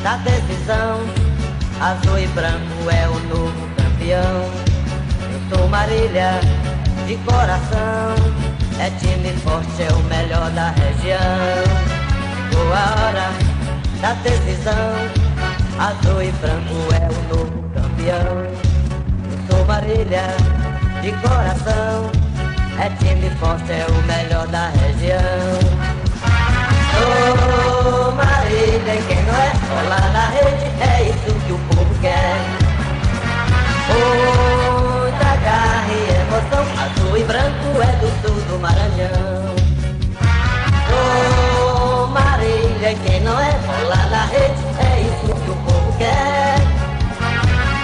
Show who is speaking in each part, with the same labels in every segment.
Speaker 1: da decisão. Azul e branco é o novo campeão. Eu sou Marília de coração. É time forte, é o melhor da região. Chegou a hora da decisão. Azul e branco é o novo campeão. Eu sou Marília de coração. É time forte, é o melhor da região. Sou Marília e quem não é, bola na rede. É isso que o povo quer. Muita garra e emoção. Azul e branco é do sul do Maranhão. Sou Marília e quem não é, bola na rede. É isso que o povo quer.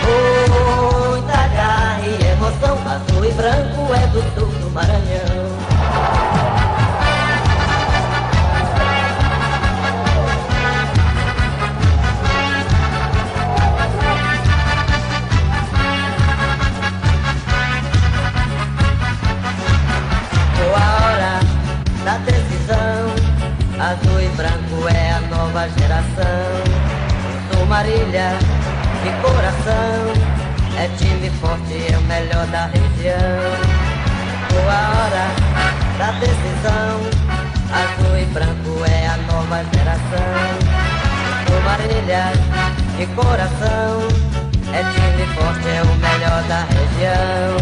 Speaker 1: Muita garra e emoção. Azul e branco é do sul do Maranhão. Da decisão, azul e branco é a nova geração. Eu sou Marília de coração. É time forte, é o melhor da região. Chegou a hora da decisão. Azul e branco é a nova geração. Eu sou Marília de coração. É time forte, é o melhor da região.